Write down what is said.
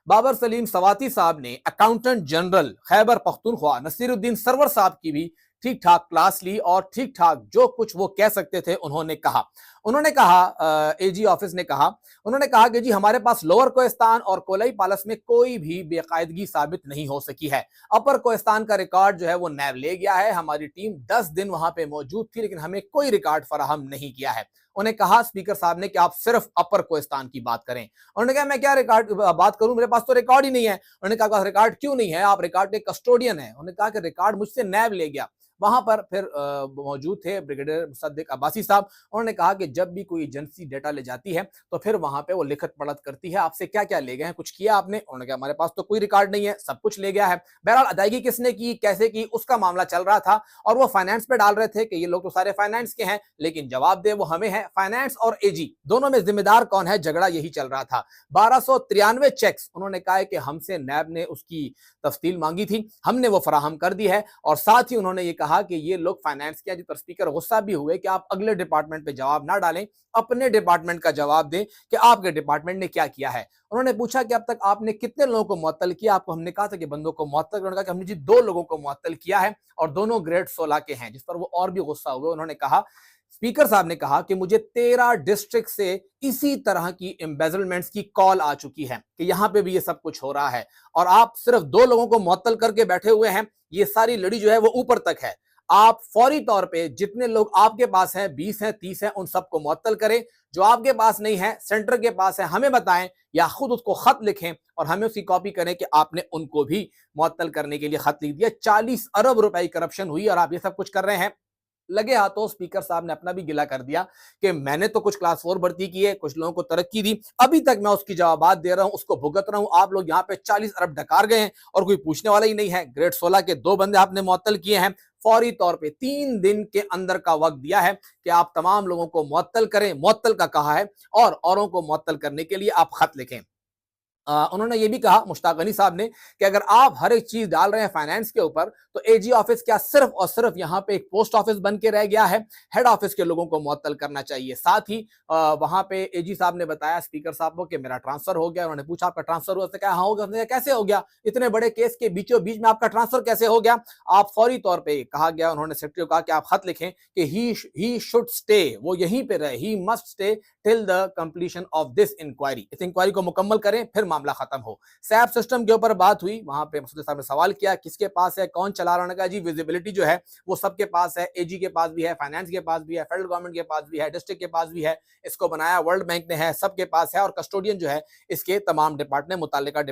बाबर सलीम सवाती साहब ने accountant general Khyber Pakhtunkhwa Nasiruddin Sarwar साहब की भी ठीक ठाक क्लास ली और ठीक ठाक जो कुछ वो कह सकते थे उन्होंने कहा एजी ऑफिस ने कहा उन्होंने कहा कि जी हमारे पास लोअर कोस्तान और कोलाई पालस में कोई भी बेकायदगी साबित नहीं हो सकी है। अपर कोस्तान का रिकॉर्ड जो है वो नैब ले गया है। हमारी टीम 10 दिन वहां पे मौजूद थी लेकिन हमें कोई रिकॉर्ड फराहम नहीं किया है। उन्हें कहा स्पीकर साहब ने कि आप सिर्फ अपर कोस्तान की बात करें। उन्होंने कहा मैं क्या रिकॉर्ड बात करूं, मेरे पास तो रिकॉर्ड ही नहीं है। उन्होंने कहा रिकॉर्ड क्यों नहीं है, आप रिकॉर्ड के कस्टोडियन है। उन्होंने कहा कि रिकॉर्ड मुझसे नैब ले गया। वहां पर फिर मौजूद थे ब्रिगेडियर मुसद्दिक अब्बासी साहब। उन्होंने कहा कि जब भी कोई एजेंसी डेटा ले जाती है तो फिर वहां पे वो लिखत पढ़त करती है, आपसे क्या क्या ले गए हैं, कुछ किया आपने। उन्होंने कहा हमारे पास तो कोई रिकॉर्ड नहीं है, सब कुछ ले गया है। बहरहाल अदायगी किसने की, कैसे की, उसका मामला चल रहा था और वो फाइनेंस पे डाल रहे थे कि ये लोग तो सारे फाइनेंस के हैं, लेकिन जवाब दे वो हमें है। फाइनेंस और एजी दोनों में जिम्मेदार कौन है, झगड़ा यही चल रहा था। 1293 चेक्स उन्होंने कहा है कि हमसे नैब ने उसकी तफ्सील मांगी थी, हमने वो फराहम कर दी है। और साथ ही उन्होंने ये कहा कि ये लोग फाइनेंस के, जिस पर स्पीकर गुस्सा भी हुए कि आप अगले डिपार्टमेंट पे जवाब ना डालें, अपने डिपार्टमेंट का जवाब दें कि आपके डिपार्टमेंट ने क्या किया है। उन्होंने पूछा कि अब तक आपने कितने लोगों को मुअत्तल किया। आपको हमने कहा था कि बंदों को मुअत्तल, उन्होंने कहा कि हमने जी 2 लोगों को मुअत्तल किया है और दोनों ग्रेड 16 के हैं, जिस पर वो और भी गुस्सा हुए। उन्होंने कहा, स्पीकर साहब ने कहा कि मुझे 13 डिस्ट्रिक्ट से इसी तरह की एम्बेजलमेंट्स की कॉल आ चुकी है कि यहां पे भी ये सब कुछ हो रहा है और आप सिर्फ 2 लोगों को मुअत्तल करके बैठे हुए हैं। ये सारी लड़ी जो है वो ऊपर तक है। आप फौरी तौर पे जितने लोग आपके पास हैं, 20 हैं, 30 हैं, उन सबको मुअत्तल करें। जो आपके पास नहीं है, सेंटर के पास है, हमें बताएं या खुद उसको खत लिखें और हमें उसकी कॉपी करें कि आपने उनको भी मुअत्तल करने के लिए खत लिख दिया। 40 अरब रुपए की करप्शन हुई और आप ये सब कुछ कर रहे हैं। लगे हाथों स्पीकर साहब ने अपना भी गिला कर दिया कि मैंने तो कुछ क्लास 4 भर्ती की है, कुछ लोगों को तरक्की दी, अभी तक मैं उसकी जवाबात दे रहा हूं, उसको भुगत रहा हूं। आप लोग यहाँ पे 40 अरब डकार गए हैं और कोई पूछने वाला ही नहीं है। ग्रेड 16 के 2 बंदे आपने मुअत्तल किए हैं। फौरी तौर पे 3 दिन के अंदर का वक्त दिया है कि आप तमाम लोगों को मुअत्तल करें। मुअत्तल का कहा है और औरों को मुअत्तल करने के लिए आप खत लिखें। उन्होंने ये भी कहा मुश्ताक गनी साहब ने कि अगर आप हर एक चीज डाल रहे हैं फाइनेंस के ऊपर तो एजी ऑफिस क्या सिर्फ और सिर्फ यहाँ पे एक पोस्ट ऑफिस बन के रह गया है। हेड ऑफिस के लोगों को मुअत्तल करना चाहिए। साथ ही वहां पे एजी साहब ने बताया स्पीकर साहब को कि मेरा ट्रांसफर हो गया। उन्होंने पूछा आपका ट्रांसफर हुआ, क्या हाँ हो गया। उसने कहा कैसे हो गया, इतने बड़े केस के बीचों बीच में आपका ट्रांसफर कैसे हो गया। आप फौरी तौर पर कहा गया, उन्होंने सेक्रेटरी को कहा कि आप खत लिखें कि ही शुड स्टे, वो यहीं पे रहे, he must stay till the completion of this inquiry. इस इंक्वायरी को मुकम्मल करें फिर मामला खत्म हो। सैप सिस्टम के ऊपर बात हुई, वहां पे मसूद साहब ने सवाल किया किसके पास है, कौन चला रहा है। जी विजिबिलिटी जो है वो सबके पास है, एजी के पास भी है, फाइनेंस के पास भी है, फेडरल गवर्नमेंट के पास भी है, डिस्ट्रिक्ट के पास भी है। इसको बनाया वर्ल्ड बैंक ने है, सबके पास है और कस्टोडियन जो है इसके तमाम डिपार्टमेंट मुतालिका